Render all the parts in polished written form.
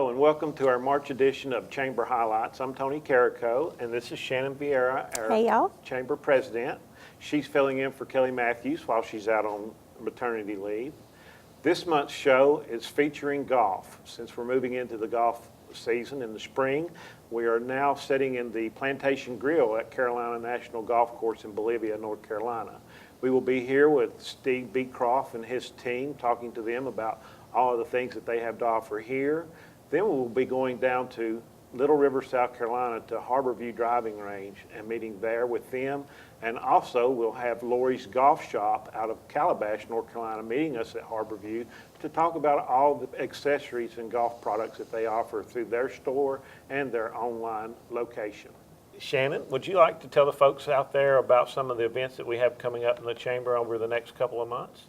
Hello and welcome to our March edition of Chamber Highlights. I'm Tony Carrico and this is Shannon Vieira, our Hey, y'all. Chamber President. She's filling in for Kelly Matthews while she's out on maternity leave. This month's show is featuring golf. Since we're moving into the golf season in the spring, we are now sitting in the Plantation Grill at Carolina National Golf Course in Bolivia, North Carolina. We will be here with Steve Beecroft and his team, talking to them about all of the things that they have to offer here. Then we will be going down to Little River, South Carolina to Harborview Driving Range and meeting there with them. And also we'll have Lori's Golf Shop out of Calabash, North Carolina, meeting us at Harborview to talk about all the accessories and golf products that they offer through their store and their online location. Shannon, would you like to tell the folks out there about some of the events that we have coming up in the Chamber over the next couple of months?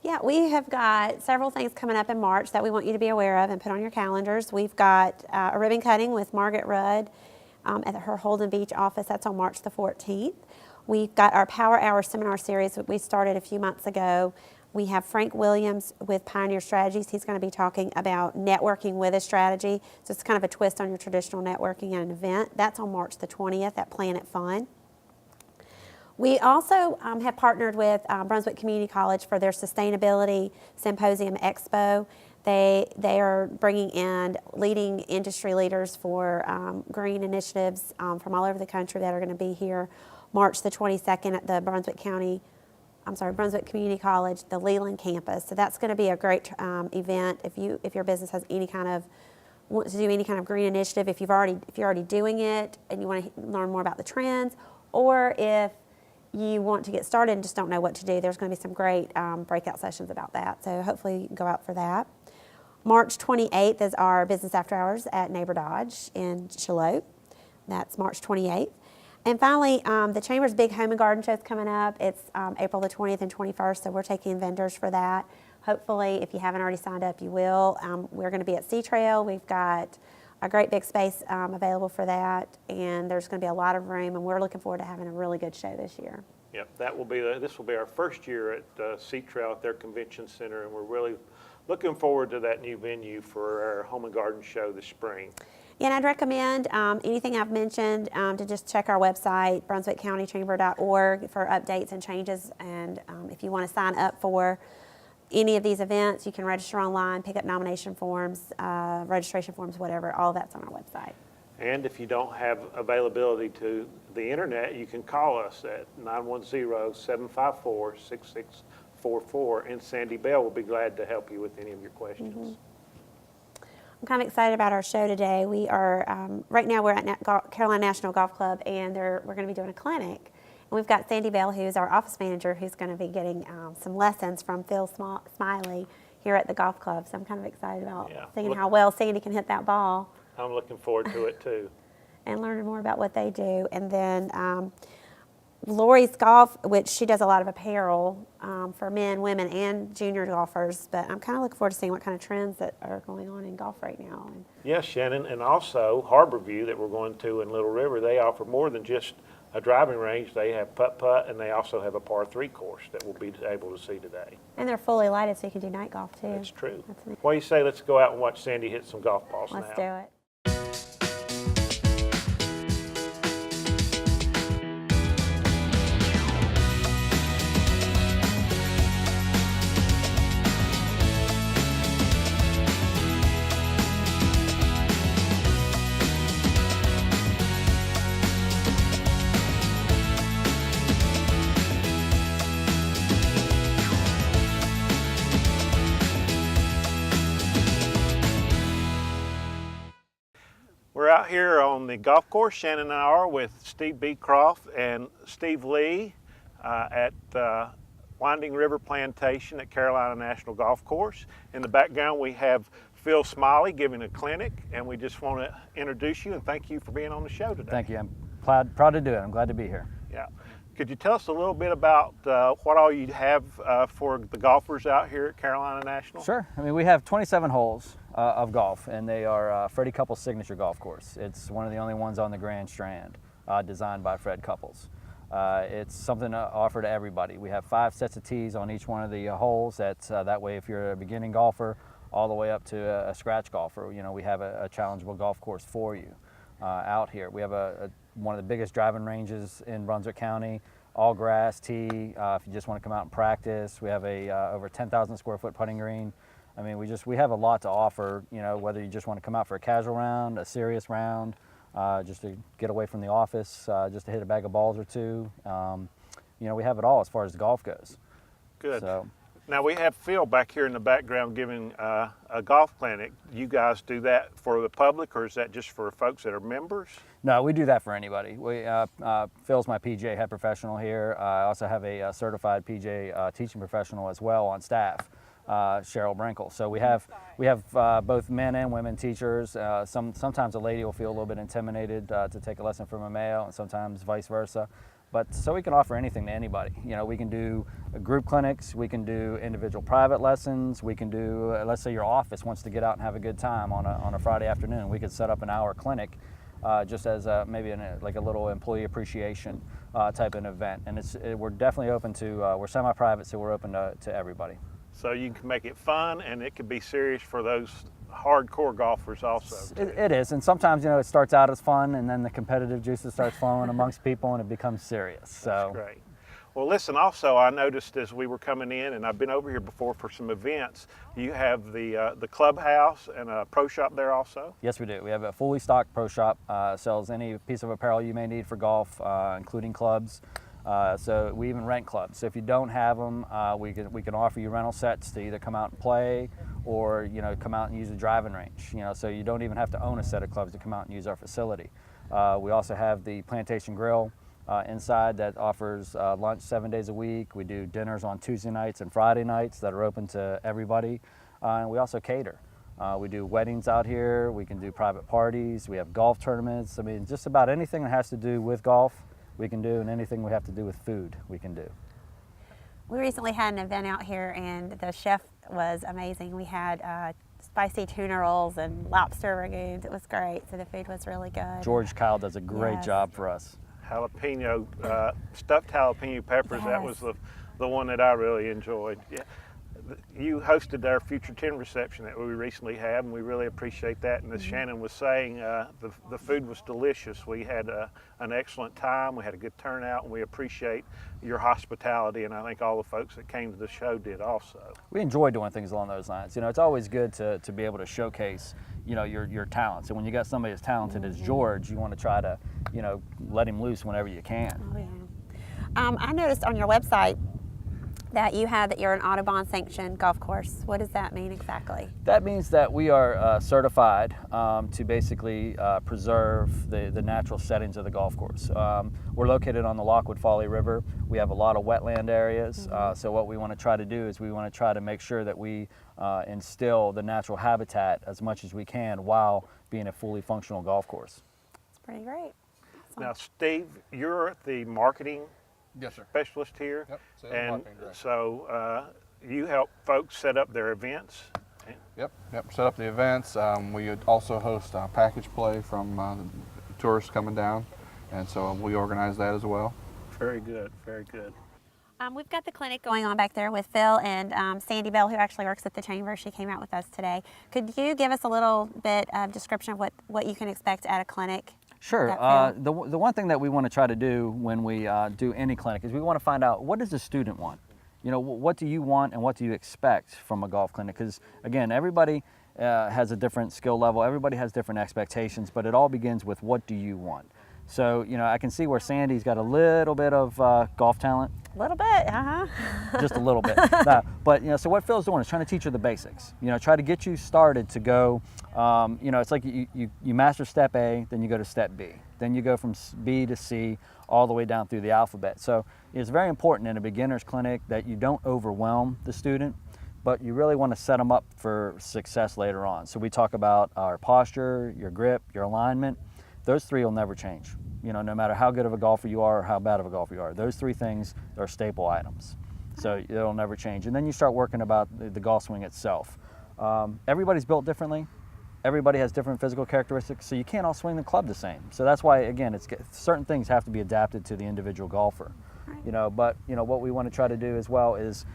Yeah, we have got several things coming up in March that we want you to be aware of and put on your calendars. We've got a ribbon cutting with Margaret Rudd at her Holden Beach office. That's on March the 14th. We've got our Power Hour seminar series that we started a few months ago. We have Frank Williams with Pioneer Strategies. He's going to be talking about networking with a strategy. So it's kind of a twist on your traditional networking at an event. That's on March the 20th at Planet Fun. We also have partnered with Brunswick Community College for their Sustainability Symposium Expo. They are bringing in leading industry leaders for green initiatives from all over the country that are going to be here March the 22nd at the Brunswick Community College, the Leland campus. So that's going to be a great event if your business has wants to do any kind of green initiative, if you're already doing it and you want to learn more about the trends, or if you want to get started and just don't know what to do, there's going to be some great breakout sessions about that. So hopefully you can go out for that. March 28th is our Business After Hours at Neighbor Dodge in Charlotte. That's March 28th. And finally, the Chamber's Big Home and Garden Show is coming up. It's April the 20th and 21st, so we're taking vendors for that. Hopefully, if you haven't already signed up, you will. We're going to be at Sea Trail. We've got a great big space available for that, and there's going to be a lot of room, and we're looking forward to having a really good show this year. Yep, this will be our first year at Sea Trail at their convention center, and we're really looking forward to that new venue for our Home and Garden Show this spring. Yeah, and I'd recommend anything I've mentioned to just check our website, brunswickcountychamber.org, for updates and changes, and if you want to sign up for any of these events, you can register online, pick up nomination forms, registration forms, whatever. All of that's on our website. And if you don't have availability to the internet, you can call us at 910-754-6644, and Sandy Bell will be glad to help you with any of your questions. Mm-hmm. I'm kind of excited about our show today. We are, right now we're at Carolina National Golf Club, and we're going to be doing a clinic. And we've got Sandy Bell, who's our office manager, who's going to be getting some lessons from Phil Smiley here at the golf club. So I'm kind of excited about seeing how well Sandy can hit that ball. I'm looking forward to it too. And learning more about what they do. And then Lori's Golf, which she does a lot of apparel for men, women, and junior golfers. But I'm kind of looking forward to seeing what kind of trends that are going on in golf right now. Yes, Shannon, and also Harborview that we're going to in Little River, they offer more than just a driving range. They have putt-putt, and they also have a par 3 course that we'll be able to see today. And they're fully lighted, so you can do night golf too. That's true. What do you say, let's go out and watch Sandy hit some golf balls now. Let's do it. We're out here on the golf course. Shannon and I are with Steve Beecroft and Steve Lee at Winding River Plantation at Carolina National Golf Course. In the background we have Phil Smiley giving a clinic, and we just want to introduce you and thank you for being on the show today. Thank you. I'm proud to do it. I'm glad to be here. Yeah. Could you tell us a little bit about what all you have for the golfers out here at Carolina National? Sure. I mean, we have 27 holes of golf, and they are Freddie Couples' signature golf course. It's one of the only ones on the Grand Strand, designed by Fred Couples. It's something to offer to everybody. We have 5 sets of tees on each one of the holes. That way, if you're a beginning golfer all the way up to a scratch golfer. You know, we have a challengeable golf course for you out here. We have one of the biggest driving ranges in Brunswick County, all grass tee. If you just want to come out and practice, we have a over 10,000 square foot putting green. I mean, we have a lot to offer. You know, whether you just want to come out for a casual round, a serious round, just to get away from the office, just to hit a bag of balls or two. You know, we have it all as far as the golf goes. Good. So, now we have Phil back here in the background giving a golf clinic. You guys do that for the public, or is that just for folks that are members? no, we do that for anybody. Phil's my PGA head professional here. I also have a certified PGA teaching professional as well on staff, Cheryl Brinkle. So we have both men and women teachers. Sometimes a lady will feel a little bit intimidated to take a lesson from a male, and sometimes vice versa. But so we can offer anything to anybody. You know, we can do group clinics, we can do individual private lessons, we can do, let's say your office wants to get out and have a good time on a Friday afternoon. We could set up an hour clinic just as maybe like a little employee appreciation type of event. And we're definitely open to, we're semi-private, so we're open to everybody. So you can make it fun, and it can be serious for those hardcore golfers also. It is, and sometimes, you know, it starts out as fun, and then the competitive juices starts flowing amongst people, and it becomes serious. So That's great. Well, listen, also I noticed as we were coming in, and I've been over here before for some events, you have the clubhouse and a pro shop there also? yes, we do. We have a fully stocked pro shop, sells any piece of apparel you may need for golf, including clubs. So we even rent clubs. So if you don't have them, we can offer you rental sets to either come out and play, or, you know, come out and use the driving range. You know, so you don't even have to own a set of clubs to come out and use our facility. We also have the Plantation Grill inside that offers lunch 7 days a week. We do dinners on Tuesday nights and Friday nights that are open to everybody. And we also cater. We do weddings out here. We can do private parties. We have golf tournaments. I mean, just about anything that has to do with golf we can do, and anything we have to do with food we can do. We recently had an event out here, and the chef was amazing. We had spicy tuna rolls and lobster ragoons. It was great. So the food was really good. George Kyle does a great Yes. job for us. Jalapeno, stuffed jalapeno peppers, that was Yes. the one that I really enjoyed. Yeah. You hosted our Future 10 reception that we recently had, and we really appreciate that. And as Shannon was saying, the food was delicious. We had an excellent time. We had a good turnout, and we appreciate your hospitality, and I think all the folks that came to the show did also. We enjoy doing things along those lines. You know, it's always good to be able to showcase, you know, your talents. And when you got somebody as talented as George, you want to try to, you know, let him loose whenever you can. Oh, yeah. I noticed on your website that you have that you're an Audubon sanctioned golf course. What does that mean exactly? That means that we are certified to basically preserve the natural settings of the golf course. We're located on the Lockwood Folly River. We have a lot of wetland areas. So what we want to try to do is we want to try to make sure that we instill the natural habitat as much as we can while being a fully functional golf course. It's pretty great. Awesome. Now, Steve, you're the marketing Yes, sir. specialist here, Yep, sales and and marketing director. so you help folks set up their events. Yep. Set up the events. We also host package play from tourists coming down, and so we organize that as well. Very good, very good. We've got the clinic going on back there with Phil and Sandy Bell, who actually works at the chamber. She came out with us today. Could you give us a little bit of description of what you can expect at a clinic? Sure. That The one thing that we want to try to do when we do any clinic is we want to find out, what does the student want? You know, what do you want and what do you expect from a golf clinic? Because again, everybody has a different skill level. Everybody has different expectations, but it all begins with, what do you want? So, you know, I can see where Sandy's got a little bit of golf talent. A little bit, Just a little bit. No, but, you know, so what Phil's doing is trying to teach her the basics. You know, try to get you started to go, you know, it's like you master step A, then you go to step B. Then you go from B to C all the way down through the alphabet. So it's very important in a beginner's clinic that you don't overwhelm the student, but you really want to set them up for success later on. So we talk about our posture, your grip, your alignment. Those three will never change. You know, no matter how good of a golfer you are or how bad of a golfer you are, those three things are staple items. So it'll never change. And then you start working about the golf swing itself. Everybody's built differently. Everybody has different physical characteristics, so you can't all swing the club the same. So that's why, again, certain things have to be adapted to the individual golfer. You know, but you know what we want to try to do as well is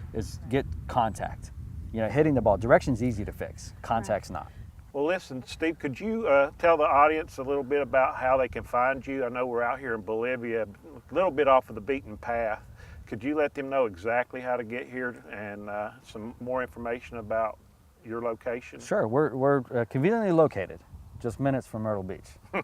get contact. you know, hitting the ball. Direction's easy to fix, contact's not. Well, listen, Steve, could you tell the audience a little bit about how they can find you? I know we're out here in Bolivia, a little bit off of the beaten path. Could you let them know exactly how to get here and some more information about your location? Sure, we're conveniently located, just minutes from Myrtle Beach. All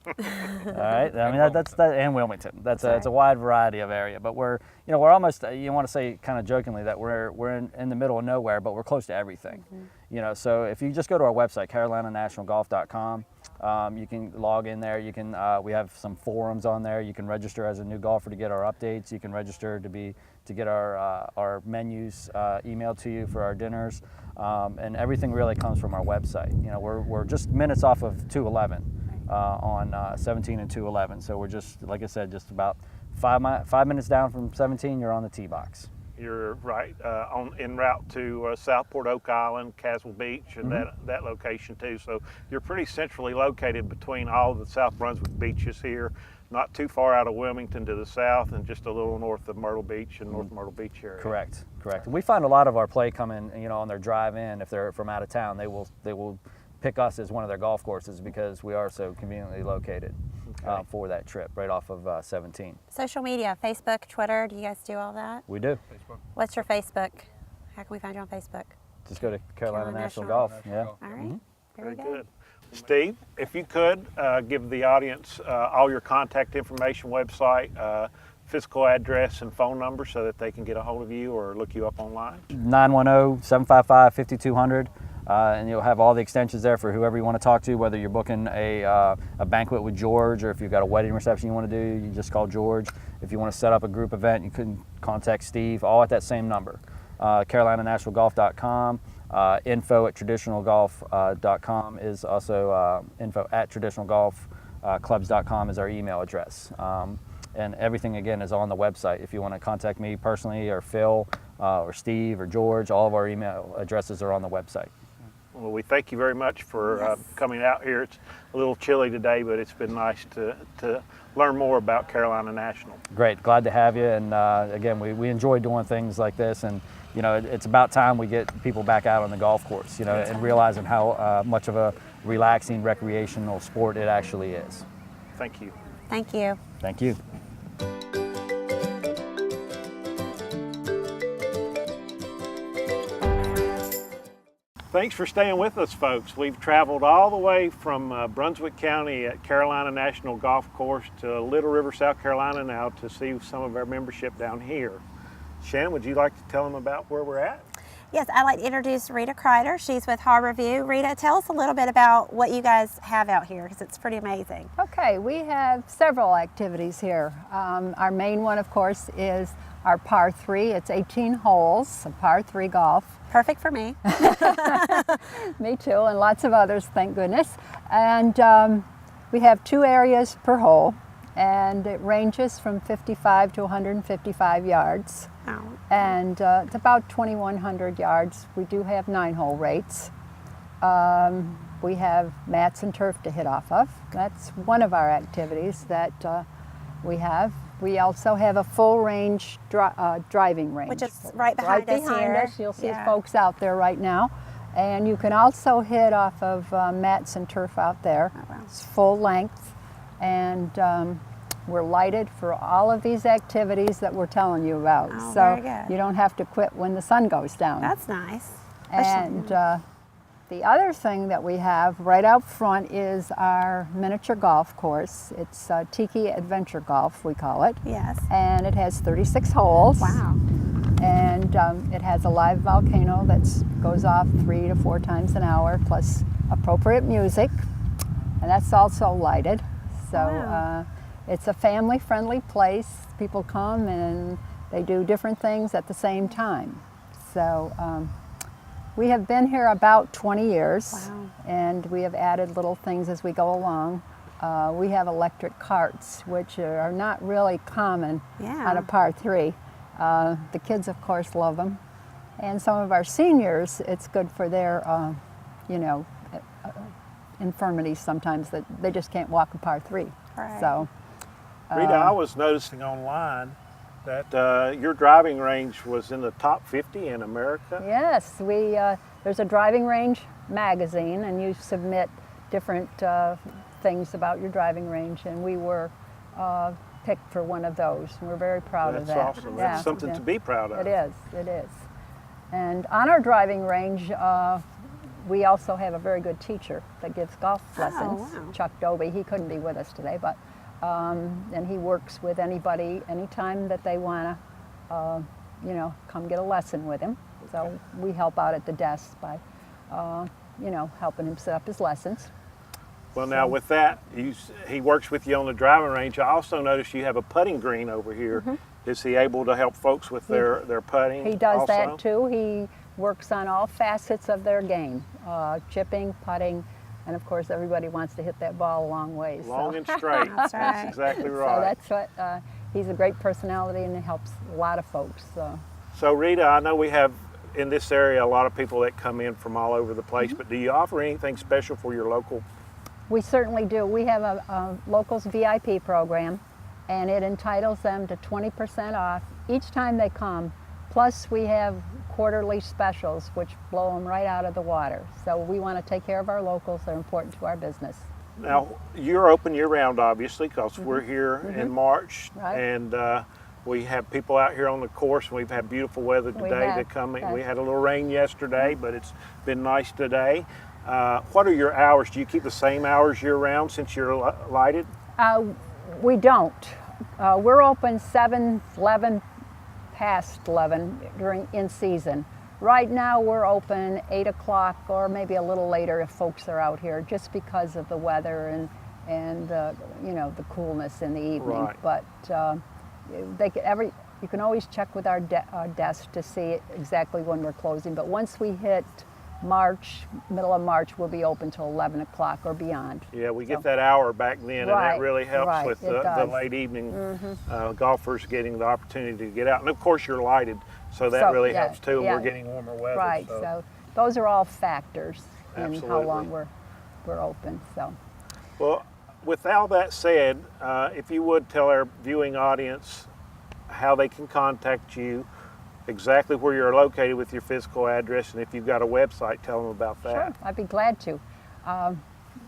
right, I mean that's and Wilmington. It's a wide variety of area, but we're almost, you want to say kind of jokingly that we're in the middle of nowhere, but we're close to everything. You know, so if you just go to our website, carolinanationalgolf.com, you can log in there. You can we have some forums on there. You can register as a new golfer to get our updates. You can register to get our menus emailed to you for our dinners, and everything really comes from our website. You know, we're just minutes off of 211 on 17 and 211. So we're just, like I said, just about 5 minutes down from 17. You're on the tee box. You're right, en route to Southport, Oak Island, Caswell Beach, and that location too. So you're pretty centrally located between all the South Brunswick beaches here, not too far out of Wilmington to the south, and just a little north of Myrtle Beach and North Myrtle Beach area. Correct. We find a lot of our play coming, on their drive in. If they're from out of town, they will pick us as one of their golf courses because we are so conveniently located for that trip, right off of 17. Social media, Facebook, Twitter, do you guys do all that? We do. Facebook. What's your Facebook? How can we find you on Facebook? Just go to Carolina Carolina National National Golf. Golf. Yeah. All right, very good. Steve, if you could give the audience all your contact information, website, physical address, and phone number so that they can get a hold of you or look you up online. 910-755-5200. And you'll have all the extensions there for whoever you want to talk to, whether you're booking a banquet with George or if you've got a wedding reception you want to do, you just call George. If you want to set up a group event, you can contact Steve, all at that same number. CarolinaNationalGolf.com, info@traditionalgolf.com is also info@traditionalgolfclubs.com is our email address. And everything, again, is on the website. If you want to contact me personally or Phil or Steve or George, all of our email addresses are on the website. Well, we thank you very much for coming out here. It's a little chilly today, but it's been nice to learn more about Carolina National. Great, glad to have you. And again, we enjoy doing things like this. And it's about time we get people back out on the golf course, and realizing how much of a relaxing recreational sport it actually is. Thank you. Thank you. Thank you. Thanks for staying with us, folks. We've traveled all the way from Brunswick County at Carolina National Golf Course to Little River, South Carolina now to see some of our membership down here. Shannon, would you like to tell them about where we're at? Yes, I'd like to introduce Rita Kreider. She's with Harborview. Rita, tell us a little bit about what you guys have out here because it's pretty amazing. Okay, we have several activities here. Our main one, of course, is our par 3. It's 18 holes, a par 3 golf. Perfect for me. Me too, and lots of others, thank goodness. And we have 2 areas per hole, and it ranges from 55 to 155 yards. Oh. And it's about 2,100 yards. We do have 9-hole rates. We have mats and turf to hit off of. That's one of our activities that we have. We also have a full range driving range. Which is right behind us here. You'll see folks out there right now. And you can also hit off of mats and turf out there. Oh, wow. It's full length. And we're lighted for all of these activities that we're telling you about. Oh, so very good. you don't have to quit when the sun goes down. That's nice. And the other thing that we have right out front is our miniature golf course. It's Tiki Adventure Golf, we call it. Yes. And it has 36 holes. Wow. And it has a live volcano that goes off 3 to 4 times an hour, plus appropriate music. And that's also lighted. So Wow. it's a family-friendly place. People come and they do different things at the same time. So we have been here about 20 years. Wow. And we have added little things as we go along. We have electric carts, which are not really common on a par 3. The kids, of course, love them. And some of our seniors, it's good for their, infirmities sometimes that they just can't walk a par 3. Right. So, Rita, I was noticing online That your driving range was in the top 50 in America. Yes, there's a driving range magazine, and you submit different things about your driving range, and we were picked for one of those. And we're very proud of that. That's awesome. That's something to be proud of. It is. It is. And on our driving range, we also have a very good teacher that gives golf lessons. wow. Chuck Doby. He couldn't be with us today, but and he works with anybody anytime that they want to, come get a lesson with him. So we help out at the desk by, helping him set up his lessons. Well, now with that, he works with you on the driving range. I also noticed you have a putting green over here. Is he able to help folks with their putting? He does also? that too. He works on all facets of their game, chipping, putting, and of course everybody wants to hit that ball a long ways. Long and straight. That's right. That's exactly right. So that's what, he's a great personality and he helps a lot of folks. So Rita, I know we have in this area a lot of people that come in from all over the place, but do you offer anything special for your local? We certainly do. We have a locals VIP program, and it entitles them to 20% off each time they come. Plus we have quarterly specials which blow them right out of the water. So we want to take care of our locals. They're important to our business. Now, you're open year-round, obviously, because we're here in March, Right. and we have people out here on the course, and we've had beautiful weather today to come in. yes. We had a little rain yesterday, but it's been nice today. What are your hours? Do you keep the same hours year-round since you're lighted? We don't. We're open 7, 11, past 11 during in season. Right now we're open 8 o'clock or maybe a little later if folks are out here, just because of the weather and the coolness in the evening. Right. But you can always check with our desk to see exactly when we're closing. But once we hit March, middle of March, we'll be open till 11 o'clock or beyond. Yeah, we get that hour back then, and that Right, really helps right, with it the does. late evening golfers getting the opportunity to get out. And of course, you're lighted, so that really yeah, helps too. And yeah. we're getting warmer weather. Right, so those are all factors in how Absolutely. long we're open. So. Well, with all that said, if you would tell our viewing audience how they can contact you, exactly where you're located with your physical address, and if you've got a website, tell them about that. Sure, I'd be glad to.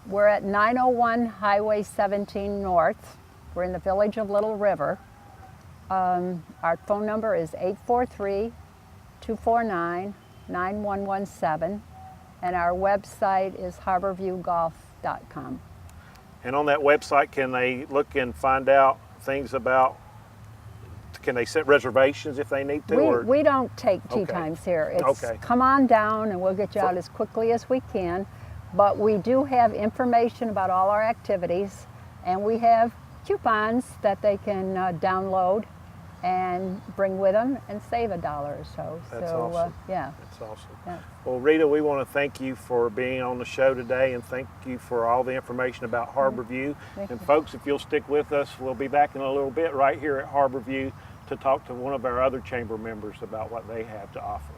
We're at 901 Highway 17 North. We're in the village of Little River. Our phone number is 843-249-9117, and our website is harborviewgolf.com. And on that website, can they look and find out things about, can they set reservations if they need to? We don't take tee Okay. times here. It's Okay. come on down and we'll get you out as quickly as we can. But we do have information about all our activities, and we have coupons that they can download and bring with them and save $1 or so. That's so awesome. Yeah. That's awesome. Yeah. Well, Rita, we want to thank you for being on the show today, and thank you for all the information about Harborview. Thank And you. folks, if you'll stick with us, we'll be back in a little bit right here at Harborview to talk to one of our other chamber members about what they have to offer.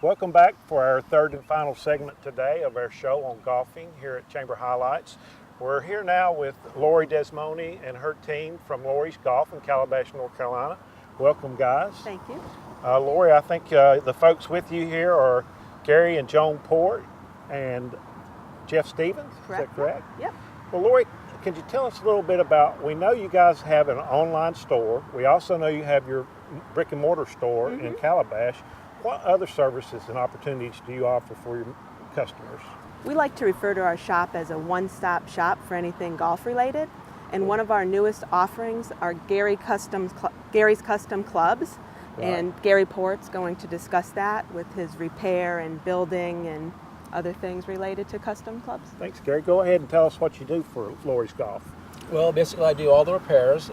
Welcome back for our third and final segment today of our show on golfing here at Chamber Highlights. We're here now with Lori Desmoni and her team from Lori's Golf in Calabash, North Carolina. Welcome, guys. Thank you. Lori, I think the folks with you here are Gary and Joan Port and Jeff Stevens. Correct. Is that correct? Yep. Well, Lori, could you tell us a little bit about, we know you guys have an online store. We also know you have your brick and mortar store in Calabash. What other services and opportunities do you offer for your customers? We like to refer to our shop as a one-stop shop for anything golf related. And one of our newest offerings are Gary's Custom Clubs. Right. And Gary Port's going to discuss that with his repair and building and other things related to custom clubs. Thanks, Gary. Go ahead and tell us what you do for Lori's Golf. Well, basically I do all the repairs,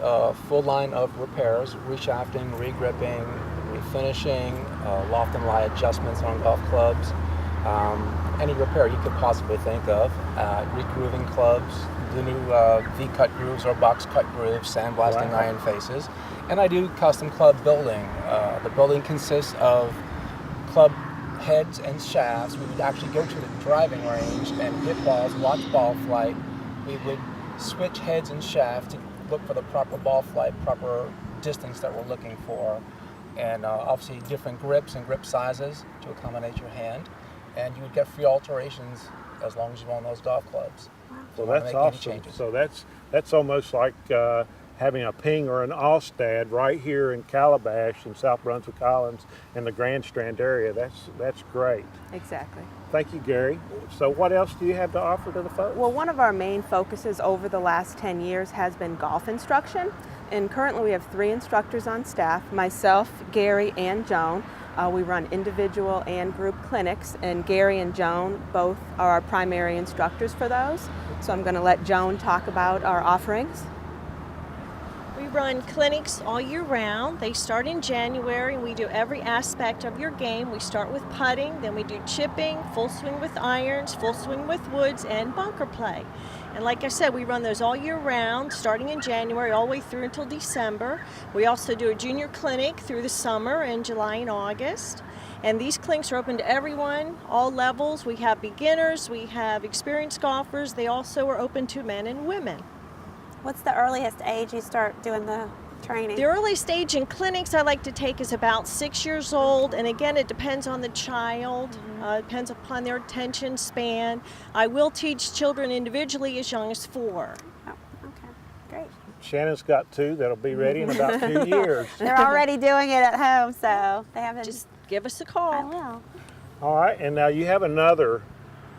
full line of repairs, reshafting, regripping, refinishing, loft and lie adjustments on golf clubs, any repair you could possibly think of, re-grooving clubs, the new V-cut grooves or box cut grooves, sandblasting Wow. iron faces, and I do custom club building. The building consists of club heads and shafts. We would actually go to the driving range and hit balls, watch ball flight. We would switch heads and shafts to look for the proper ball flight, proper distance that we're looking for, and obviously different grips and grip sizes to accommodate your hand. And you would get free alterations as long as you own those golf clubs. Well, Don't wanna that's make any awesome. changes. So that's almost like having a Ping or an Allstad right here in Calabash in South Brunswick Islands in the Grand Strand area. That's great. Exactly. Thank you, Gary. So what else do you have to offer to the folks? Well, one of our main focuses over the last 10 years has been golf instruction. And currently we have 3 instructors on staff, myself, Gary, and Joan. We run individual and group clinics, and Gary and Joan both are our primary instructors for those. So I'm going to let Joan talk about our offerings. We run clinics all year round. They start in January, and we do every aspect of your game. We start with putting, then we do chipping, full swing with irons, full swing with woods, and bunker play. And like I said, we run those all year round, starting in January all the way through until December. We also do a junior clinic through the summer in July and August. And these clinics are open to everyone, all levels. We have beginners, we have experienced golfers. They also are open to men and women. What's the earliest age you start doing the training? The earliest age in clinics I like to take is about 6 years old, and again, it depends on the child, depends upon their attention span. I will teach children individually as young as 4. Oh, okay, great. Shannon's got 2 that'll be ready in about 2 years. They're already doing it at home, so they haven't. Just give us a I call. will. All right, and now you have another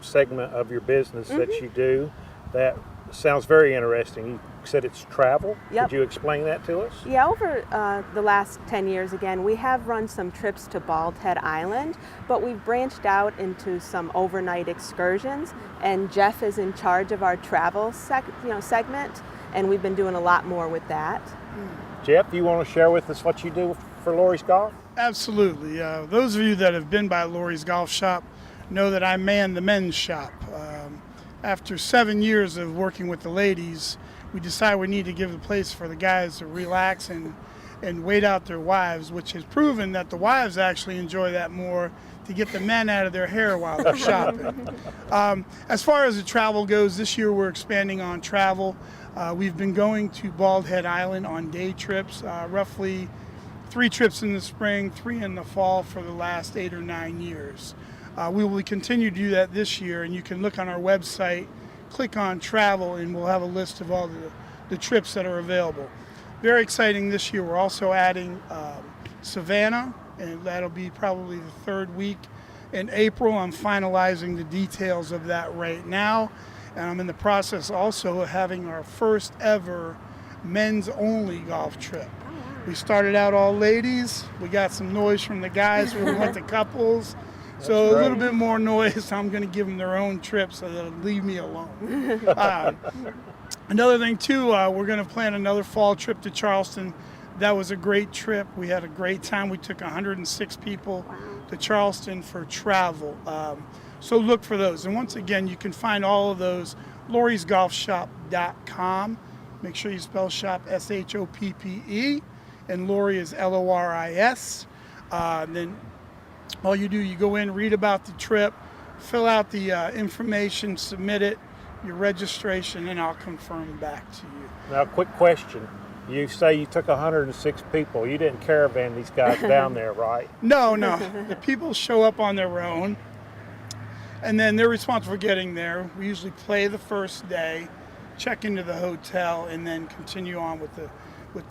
segment of your business that you do that sounds very interesting. You said it's travel. Yep. Could you explain that to us? Yeah, over the last 10 years, again, we have run some trips to Bald Head Island, but we've branched out into some overnight excursions, and Jeff is in charge of our travel segment, and we've been doing a lot more with that. Jeff, you want to share with us what you do for Lori's Golf? Absolutely. Those of you that have been by Lori's Golf Shop know that I man the men's shop. After 7 years of working with the ladies, we decided we need to give a place for the guys to relax and wait out their wives, which has proven that the wives actually enjoy that more, to get the men out of their hair while they're shopping. As far as the travel goes, this year we're expanding on travel. We've been going to Bald Head Island on day trips, roughly 3 trips in the spring, 3 in the fall for the last 8 or 9 years. We will continue to do that this year, and you can look on our website, click on travel, and we'll have a list of all the trips that are available. Very exciting this year. We're also adding Savannah, and that'll be probably the 3rd week in April. I'm finalizing the details of that right now, and I'm in the process also of having our first ever men's only golf trip. We started out all ladies. We got some noise from the guys when we went to couples. So a little bit more noise. I'm going to give them their own trip so they'll leave me alone. Another thing too, we're going to plan another fall trip to Charleston. That was a great trip. We had a great time. We took 106 people to Charleston for travel. So look for those. And once again, you can find all of those lorisgolfshop.com. Make sure you spell shop S-H-O-P-P-E, and Lori is L-O-R-I-S. Then all you do, you go in, read about the trip, fill out the information, submit it, your registration, and I'll confirm back to you. Now, quick question. You say you took 106 people. You didn't caravan these guys down there, right? No. The people show up on their own, and then they're responsible for getting there. We usually play the first day, check into the hotel, and then continue on with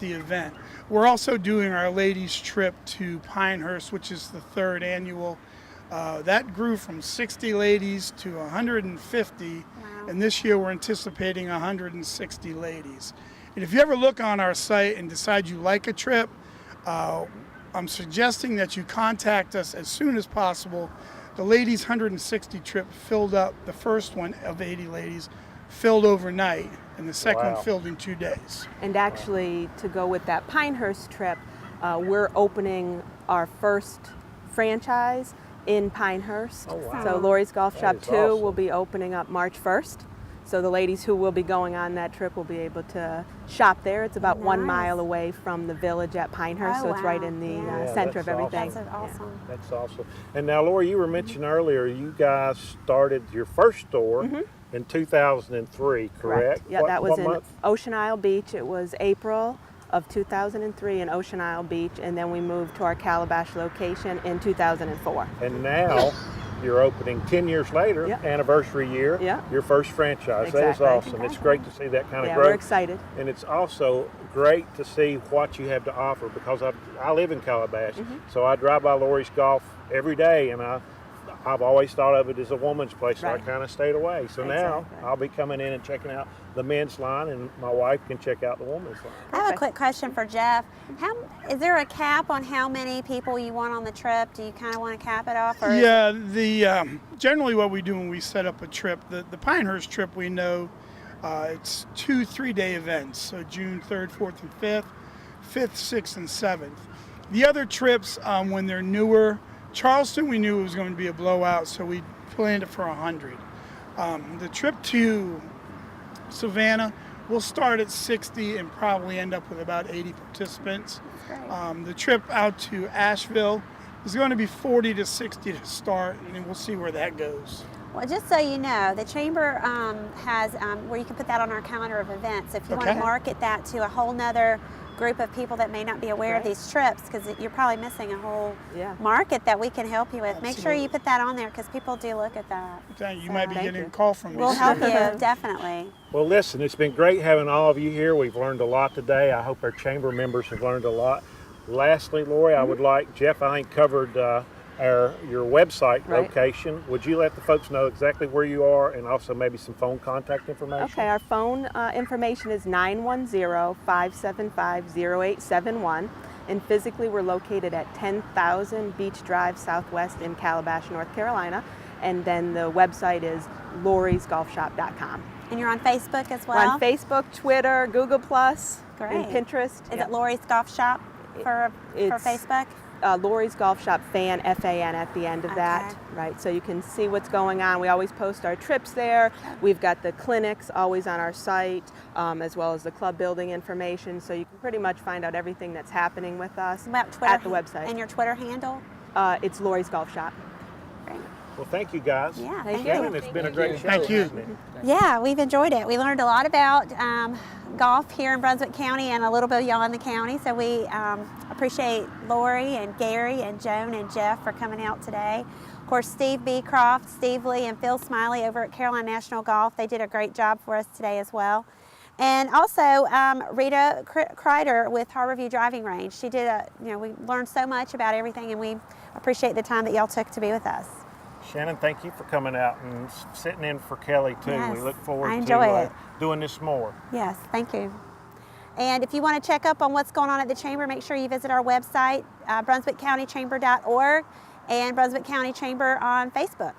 the event. We're also doing our ladies trip to Pinehurst, which is the 3rd annual. That grew from 60 ladies to 150, and this year we're anticipating 160 ladies. And if you ever look on our site and decide you like a trip, I'm suggesting that you contact us as soon as possible. The ladies 160 trip filled up, the first one of 80 ladies filled overnight, and the second one filled in 2 days. And actually, to go with that Pinehurst trip, we're opening our first franchise in Pinehurst. Oh, wow. So Lori's Golf That Shop is 2 awesome. will be opening up March 1st. So the ladies who will be going on that trip will be able to shop there. It's about 1 Nice. mile away from the village at Pinehurst, Oh, so it's right wow. in the Yeah. center of that's everything. That's awesome. That's awesome. And now, Lori, you were mentioning earlier you guys started your first store in 2003, correct? Yeah, that was what in month? Ocean Isle Beach. It was April of 2003 in Ocean Isle Beach, and then we moved to our Calabash location in 2004. And now you're opening 10 years later, Yep. anniversary year, Yep. your first franchise. That is Exactly. awesome. It's great to see that kind of Yeah, growth. we're excited. And it's also great to see what you have to offer because I live in Calabash, so I drive by Lori's Golf every day, and I've always thought of it as a woman's place, so I Right. kind of stayed away. So now Exactly. I'll be coming in and checking out the men's line, and my wife can check out the women's line. I have a quick question for Jeff. Is there a cap on how many people you want on the trip? Do you kind of want to cap it off? Or Yeah, generally what we do when we set up a trip, the Pinehurst trip, we know it's 2 3-day events, so June 3rd, 4th, and 5th, 6th, and 7th. The other trips, when they're newer, Charleston we knew it was going to be a blowout, so we planned it for 100. The trip to Savannah, we'll start at 60 and probably end up with about 80 participants. The trip out to Asheville is going to be 40 to 60 to start, and then we'll see where that goes. Well, just so you know, the chamber has where you can put that on our calendar of events. If you want to Okay. market that to a whole nother group of people that may not be aware of Right. these trips, because you're probably missing a whole Yeah. market that we can help you with. Make sure Absolutely. you put that on there because people do look at that. Thank you. You So- might be Thank getting you. a call from me. We'll help you, definitely. Well, listen, it's been great having all of you here. We've learned a lot today. I hope our chamber members have learned a lot. Lastly, Lori, I would like, Jeff, I think covered your website Right. location. Would you let the folks know exactly where you are and also maybe some phone contact information? Okay, our phone information is 910-575-0871, and physically we're located at 10,000 Beach Drive Southwest in Calabash, North Carolina, and then the website is loriesgolfshop.com. And you're on Facebook as We're well? on Facebook, Twitter, Google+, Great. and Pinterest. Is it Lori's Golf Shop for It's- Facebook? Lori's Golf Shop Fan, F-A-N at the end of that, Okay. right? So you can see what's going on. We always post our trips there. We've got the clinics always on our site, as well as the club building information. So you can pretty much find out everything that's happening with us About Twitter at the website. And your Twitter handle? It's Lori's Golf Shop. Great. Well, thank you guys. Yeah, Thank thank Again, you. it's been a great show. Thank you. hasn't it? Yeah, we've enjoyed it. We learned a lot about golf here in Brunswick County and a little bit beyond the county. So we appreciate Lori and Gary and Joan and Jeff for coming out today. Of course, Steve Beecroft, Steve Lee, and Phil Smiley over at Carolina National Golf. They did a great job for us today as well. And also Rita Kreider with Harborview Driving Range. She did we learned so much about everything, and we appreciate the time that y'all took to be with us. Shannon, thank you for coming out and sitting in for Kelly too. Yes, We look forward I enjoy to it. doing this more. Yes, thank you. And if you want to check up on what's going on at the Chamber, make sure you visit our website, brunswickcountychamber.org, and Brunswick County Chamber on Facebook.